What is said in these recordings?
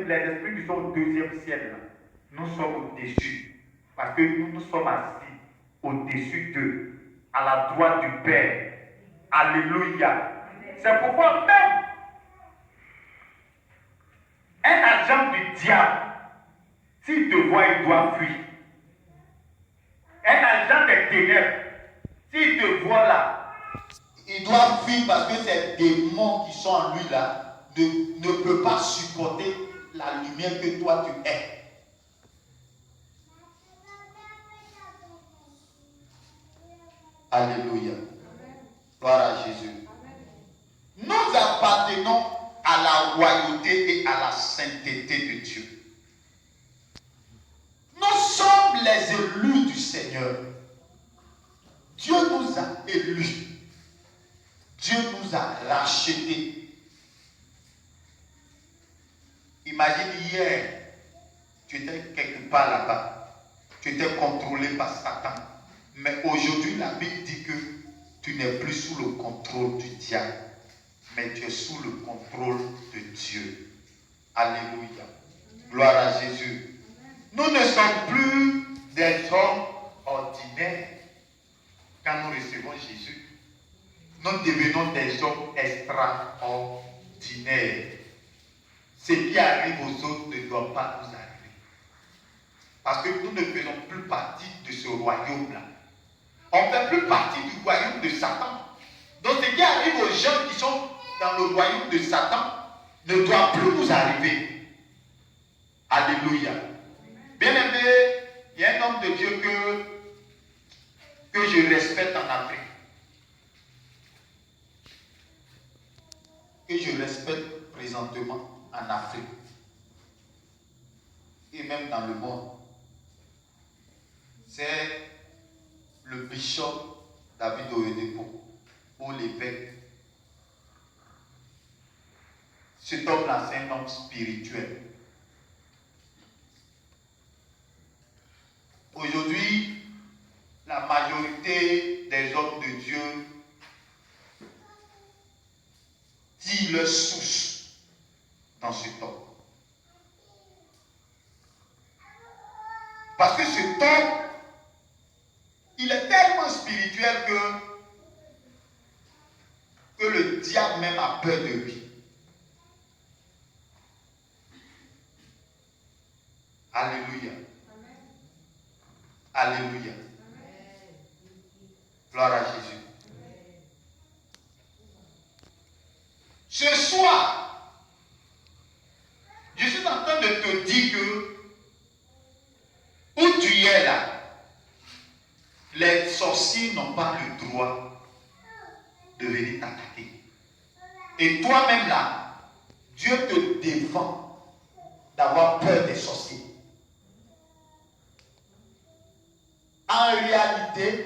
les esprits qui sont au deuxième ciel, là, nous sommes au-dessus. Parce que nous sommes assis au-dessus d'eux, à la droite du Père. Alléluia. C'est pourquoi même un agent du diable, s'il te voit, il doit fuir. Un agent des ténèbres, s'il te voit là, il doit fuir parce que ces démons qui sont en lui là ne peuvent pas supporter la lumière que toi tu es. Alléluia. Gloire à Jésus. Nous appartenons à la royauté et à la sainteté de Dieu. Nous sommes les élus du Seigneur. Dieu nous a élus. Dieu nous a rachetés. Imagine hier, tu étais quelque part là-bas. Tu étais contrôlé par Satan. Mais aujourd'hui, la Bible dit que tu n'es plus sous le contrôle du diable, mais tu es sous le contrôle de Dieu. Alléluia. Gloire à Jésus. Nous ne sommes plus des hommes ordinaires. Quand nous recevons Jésus, nous devenons des hommes extraordinaires. Ce qui arrive aux autres ne doit pas nous arriver. Parce que nous ne faisons plus partie de ce royaume-là. On ne fait plus partie du royaume de Satan. Donc ce qui arrive aux gens qui sont dans le royaume de Satan ne doit plus nous arriver. Alléluia. Bien-aimé, il y a un homme de Dieu que je respecte en Afrique. Que je respecte présentement en Afrique. Et même dans le monde. C'est le bishop David Oyedepo, ou l'évêque. Cet homme-là, c'est un homme spirituel. Aujourd'hui, la majorité des hommes de Dieu tirent leur source dans cet homme. Parce que cet homme, il est tellement spirituel que le diable même a peur de lui. Alléluia. Alléluia. Gloire à Jésus. Ce soir, je suis en train de te dire que où tu es là, les sorciers n'ont pas le droit de venir t'attaquer. Et toi-même là, Dieu te défend d'avoir peur des sorciers. En réalité,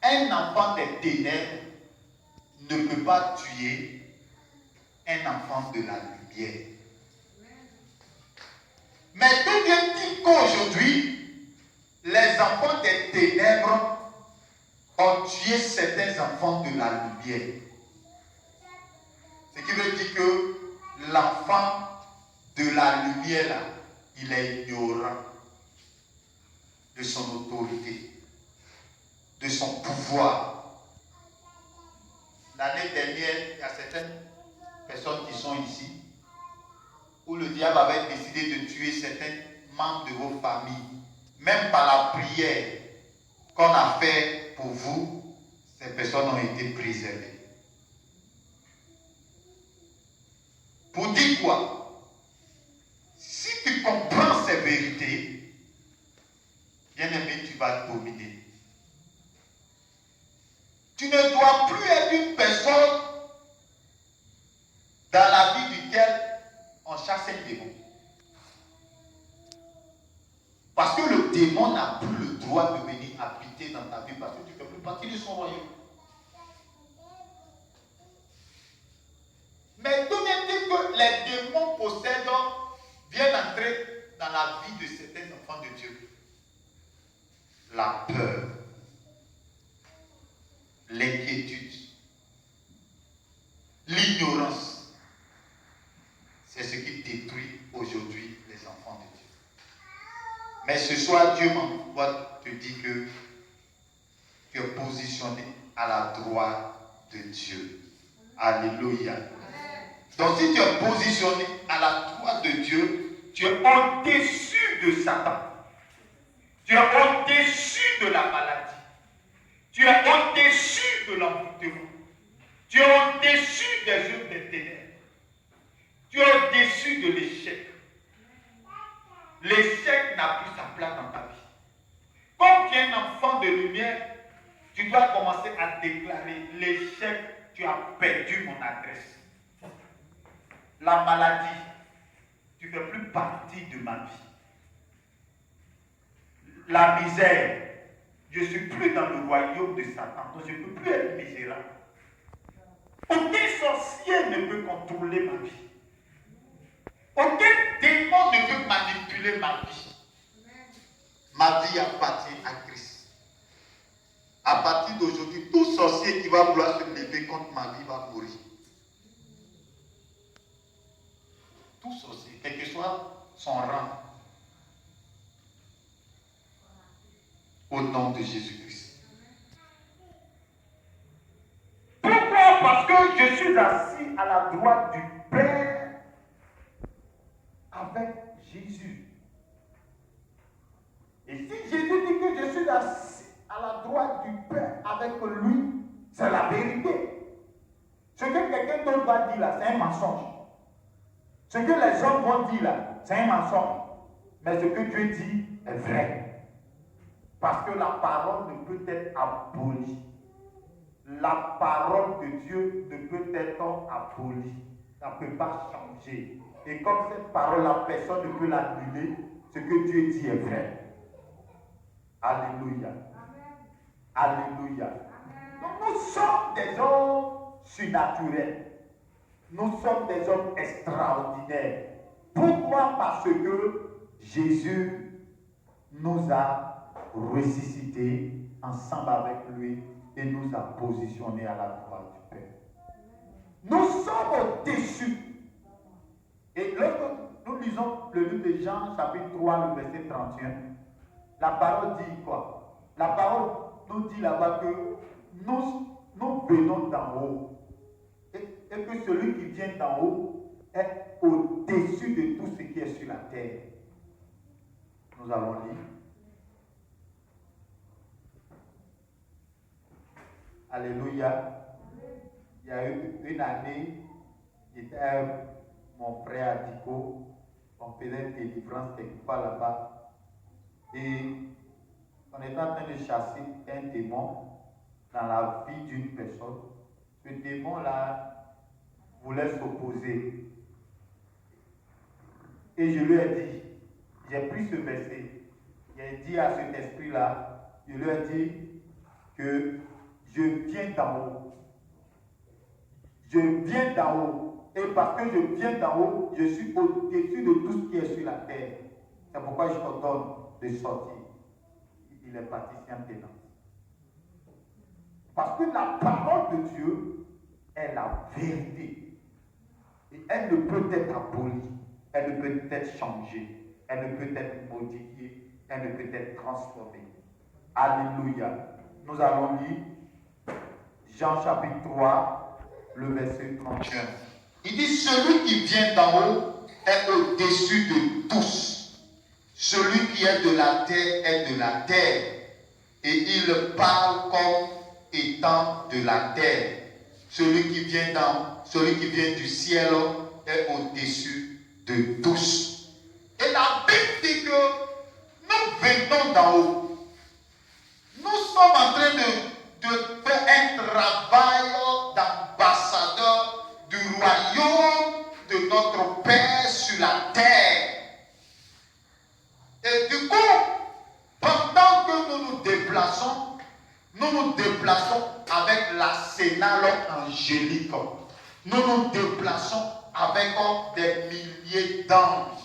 un enfant des ténèbres ne peut pas tuer un enfant de la lumière. Mais tout vient dire qu'aujourd'hui, les enfants des ténèbres ont tué certains enfants de la lumière. Ce qui veut dire que l'enfant de la lumière, là, il est ignorant de son autorité, de son pouvoir. L'année dernière, il y a certaines personnes qui sont ici, où le diable avait décidé de tuer certains membres de vos familles. Même par la prière qu'on a fait pour vous, ces personnes ont été préservées. Pour dire quoi? Si tu comprends ces vérités, bien-aimé, tu vas dominer. Tu ne dois plus être une personne dans la vie duquel on chasse un démon. Parce que le démon n'a plus le droit de venir habiter dans ta vie parce que tu ne fais plus partie de son royaume. Mais tout vient dire que les démons possédants viennent entrer dans la vie de certains enfants de Dieu. La peur, l'inquiétude, l'ignorance. C'est ce qui détruit aujourd'hui les enfants de Dieu. Mais ce soir, Dieu m'envoie te dire que tu es positionné à la droite de Dieu. Alléluia. Donc si tu es positionné à la droite de Dieu, tu es au-dessus de Satan. Tu es au-dessus de la maladie. Tu es au-dessus de l'envoûtement. Tu es au-dessus des œuvres des ténèbres. Tu es au-dessus de l'échec. L'échec n'a plus sa place dans ta vie. Comme tu es un enfant de lumière, tu dois commencer à déclarer l'échec, tu as perdu mon adresse. La maladie, tu ne fais plus partie de ma vie. La misère, je ne suis plus dans le royaume de Satan, donc je ne peux plus être misérable. Aucun sorcier ne peut contrôler ma vie. Aucun démon ne peut manipuler ma vie. Ma vie appartient à Christ. À partir d'aujourd'hui, tout sorcier qui va vouloir se lever contre ma vie va mourir. Tout sorcier, quel que soit son rang. Au nom de Jésus-Christ. Pourquoi? Parce que je suis assis à la droite du Père avec Jésus. Et si Jésus dit que je suis assis à la droite du Père avec lui, c'est la vérité. Ce que quelqu'un d'autre va dire là, c'est un mensonge. Ce que les hommes vont dire là, c'est un mensonge. Mais ce que Dieu dit est vrai. Parce que la parole ne peut être abolie. La parole de Dieu ne peut être abolie. Ça ne peut pas changer. Et comme cette parole-là, personne ne peut l'annuler, ce que Dieu dit est vrai. Alléluia. Alléluia. Donc nous sommes des hommes surnaturels. Nous sommes des hommes extraordinaires. Pourquoi? Parce que Jésus nous a ressuscités ensemble avec lui et nous a positionnés à la droite du Père. Nous sommes au-dessus. Et lorsque nous lisons le livre de Jean, chapitre 3, le verset 31, la parole dit quoi? La parole nous dit là-bas que nous venons d'en haut. Et que celui qui vient d'en haut est au-dessus de tout ce qui est sur la terre. Nous allons lire. Alléluia. Il y a eu une année, j'étais mon frère à Dico, on faisait une délivrance quelque part là-bas. Et on était en train de chasser un démon dans la vie d'une personne. Ce démon-là voulait s'opposer. Et je lui ai dit, j'ai pris ce verset, j'ai dit à cet esprit-là, je lui ai dit que je viens d'en haut. Je viens d'en haut. Et parce que je viens d'en haut, je suis au-dessus de tout ce qui est sur la terre. C'est pourquoi je t'ordonne de sortir. Il est parti maintenant. Parce que la parole de Dieu est la vérité. Et elle ne peut être abolie. Elle ne peut être changée. Elle ne peut être modifiée. Elle ne peut être transformée. Alléluia. Nous allons lire Jean chapitre 3, le verset 31. Il dit, celui qui vient d'en haut est au-dessus de tous. Celui qui est de la terre est de la terre. Et il parle comme étant de la terre. Celui qui vient du ciel est au-dessus de tous. Et la Bible dit que nous venons d'en haut. Nous sommes en train de faire un travail d'ambassadeur du royaume de notre Père sur la terre. Et du coup, pendant que nous nous déplaçons avec l'arsenal angélique. Nous nous déplaçons avec des milliers d'anges.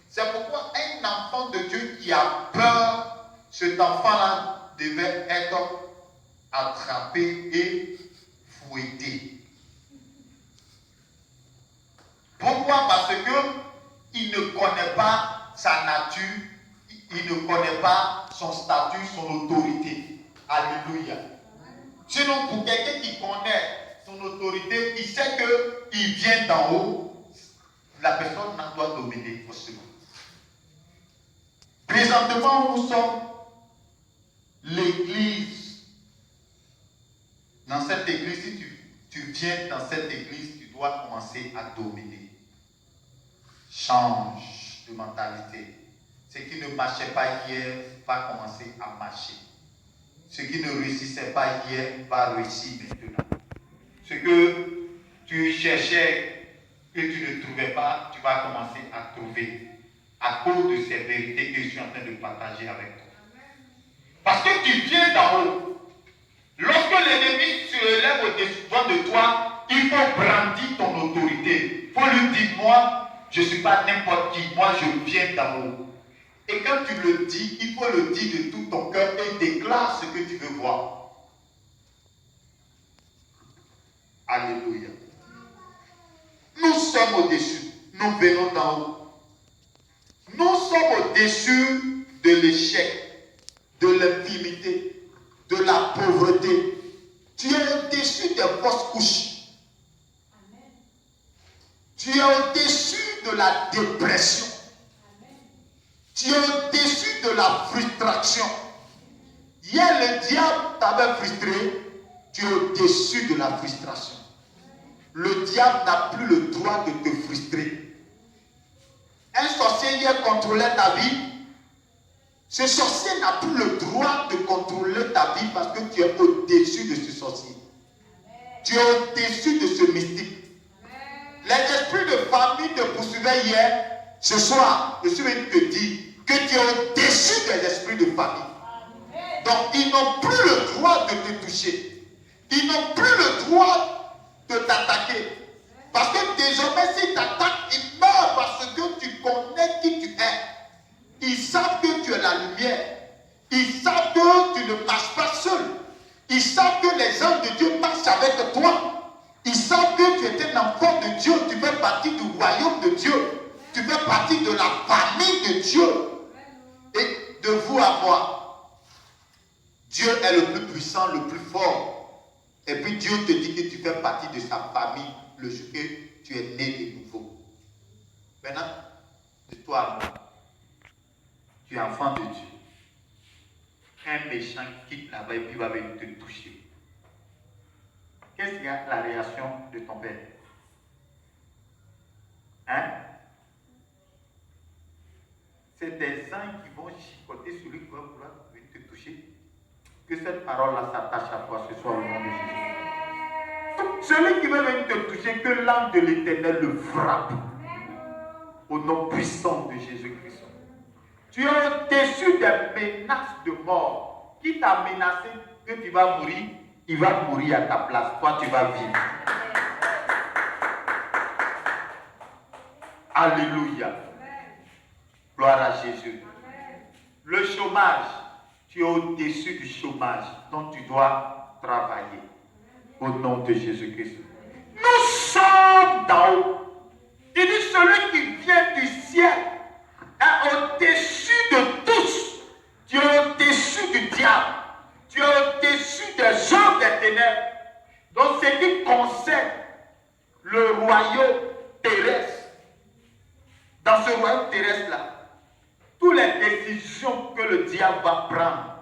C'est pourquoi un enfant de Dieu qui a peur, cet enfant-là devait être attrapé et fouetté. Pourquoi? Parce qu'il ne connaît pas sa nature, il ne connaît pas son statut, son autorité. Alléluia. Sinon, pour quelqu'un qui connaît son autorité, il sait qu'il vient d'en haut, la personne n'en doit dominer forcément. Présentement, nous sommes l'église. Dans cette église, si tu viens dans cette église, tu dois commencer à dominer. Change de mentalité. Ce qui ne marchait pas hier va commencer à marcher. Ce qui ne réussissait pas hier va réussir maintenant. Ce que tu cherchais que tu ne trouvais pas, tu vas commencer à trouver à cause de ces vérités que je suis en train de partager avec toi. Parce que tu viens d'en haut. Lorsque l'ennemi se lève au-dessus de toi, il faut brandir ton autorité. Il faut lui dire, moi, je ne suis pas n'importe qui, moi je viens d'en haut. Et quand tu le dis, il faut le dire de tout ton cœur et déclare ce que tu veux voir. Alléluia. Nous sommes au-dessus. Nous venons d'en haut. Nous sommes au-dessus de l'échec, de l'infimité, de la pauvreté. Tu es au-dessus des fausses couches. Tu es au-dessus de la dépression. Tu es au-dessus de la frustration. Hier, le diable t'avait frustré. Tu es au-dessus de la frustration. Le diable n'a plus le droit de te frustrer. Un sorcier hier contrôlait ta vie. Ce sorcier n'a plus le droit de contrôler ta vie parce que tu es au-dessus de ce sorcier. Tu es au-dessus de ce mystique. Les esprits de famille te poursuivaient hier. Ce soir, je suis venu te dire que tu es au-dessus des esprits de famille. Donc, ils n'ont plus le droit de te toucher. Ils n'ont plus le droit de t'attaquer. Parce que désormais, s'ils t'attaquent, ils meurent parce que tu connais qui tu es. Ils savent que tu es la lumière. Ils savent que tu ne marches pas seul. Ils savent que les anges de Dieu marchent avec toi. Ils savent que tu es un enfant de Dieu. Tu fais partie du royaume de Dieu. Tu fais partie de la famille de Dieu. Et de vous à moi, Dieu est le plus puissant, le plus fort. Et puis Dieu te dit que tu fais partie de sa famille le jour que tu es né de nouveau. Maintenant, de toi à moi, tu es enfant de Dieu. Un méchant quitte là-bas et puis va venir te toucher. Qu'est-ce qu'il y a la réaction de ton père? Hein? C'est des anges qui vont chicoter celui qui va vouloir venir te toucher. Que cette parole-là s'attache à toi ce soir au nom de Jésus. Celui qui veut venir te toucher, que l'ange de l'Éternel le frappe. Au nom puissant de Jésus-Christ. Tu es au-dessus des menaces de mort. Qui t'a menacé que tu vas mourir, il va mourir à ta place. Toi, tu vas vivre. Alléluia. Gloire à Jésus. Le chômage, tu es au-dessus du chômage. Donc, tu dois travailler. Au nom de Jésus-Christ. Nous sommes d'en haut. Il dit celui qui vient du ciel est au-dessus de tous. Tu es au-dessus du diable. Tu es au-dessus des œuvres des ténèbres. Donc, ce qui concerne le royaume terrestre, dans ce royaume terrestre-là, toutes les décisions que le diable va prendre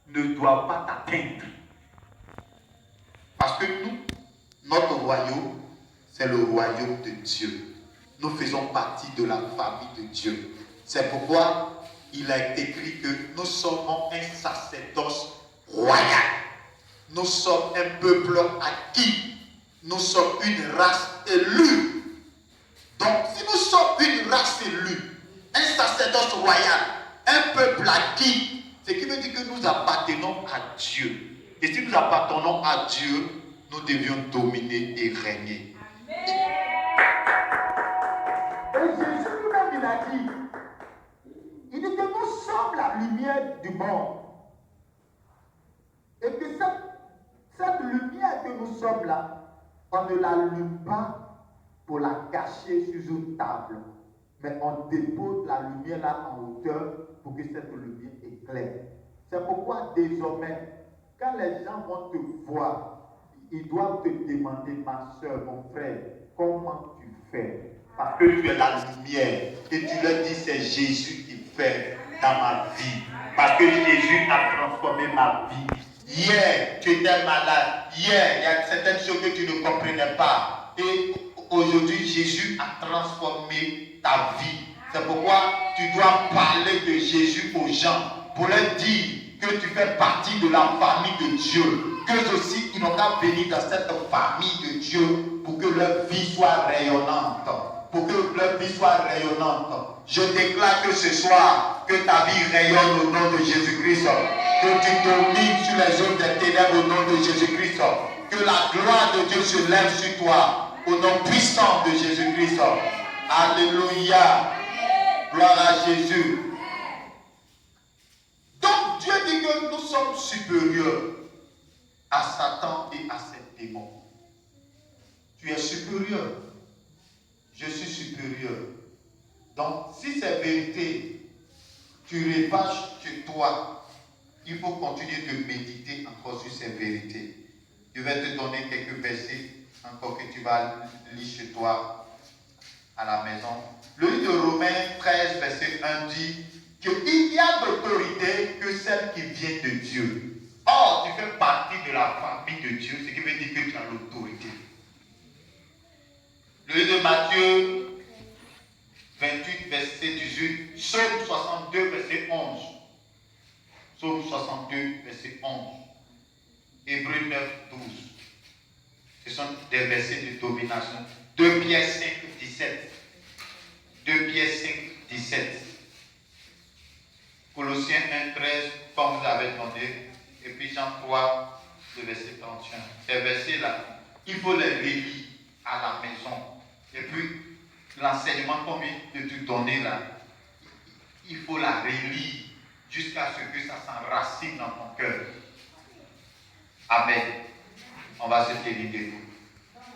ne doivent pas t'atteindre. Parce que nous, notre royaume, c'est le royaume de Dieu. Nous faisons partie de la famille de Dieu. C'est pourquoi il a été écrit que nous sommes un sacerdoce royal. Nous sommes un peuple acquis. Nous sommes une race élue. Donc, si nous sommes une race élue, un sacerdoce royal, un peuple acquis, ce qui veut dire que nous appartenons à Dieu. Et si nous appartenons à Dieu, nous devions dominer et régner. Et Jésus lui-même, il a dit, il dit que nous sommes la lumière du monde. Et que cette lumière que nous sommes là, on ne l'allume pas pour la cacher sur une table. Mais on dépose la lumière là en hauteur pour que cette lumière éclaire. C'est pourquoi désormais, quand les gens vont te voir, ils doivent te demander, ma soeur, mon frère, comment tu fais? Parce que tu es la lumière. Et tu leur dis, c'est Jésus qui fait dans ma vie. Parce que Jésus a transformé ma vie. Hier, tu étais malade. Hier, il y a certaines choses que tu ne comprenais pas. Et aujourd'hui, Jésus a transformé ta vie. C'est pourquoi tu dois parler de Jésus aux gens pour leur dire que tu fais partie de la famille de Dieu. Qu'eux aussi, ils n'ont qu'à venir dans cette famille de Dieu pour que leur vie soit rayonnante. Pour que leur vie soit rayonnante. Je déclare que ce soir, que ta vie rayonne au nom de Jésus-Christ. Que tu domines sur les œuvres des ténèbres au nom de Jésus-Christ. Que la gloire de Dieu se lève sur toi au nom puissant de Jésus-Christ. Alléluia. Gloire à Jésus. Donc Dieu dit que nous sommes supérieurs à Satan et à ses démons. Tu es supérieur. Je suis supérieur. Donc si c'est vérité, tu repâches chez toi, il faut continuer de méditer encore sur ces vérités. Je vais te donner quelques versets encore que tu vas lire chez toi à la maison. Le livre de Romains 13, verset 1 dit qu'il y a d'autorité que celle qui vient de Dieu. Or, tu fais partie de la famille de Dieu, ce qui veut dire que tu as l'autorité. Le livre de Matthieu 28, verset 18, Psaume 62, verset 11. Psaume 62, verset 11. Hébreux 9, 12. Ce sont des versets de domination. 2 Pierre 5, 17. 2 Pierre 5, 17. Colossiens 1, 13, comme vous avez demandé. Et puis Jean 3, le verset 31. Ces versets-là, il faut les relire à la maison. Et puis, l'enseignement qu'on vient de te donner là, il faut la relire jusqu'à ce que ça s'enracine dans ton cœur. Amen. On va se terminer.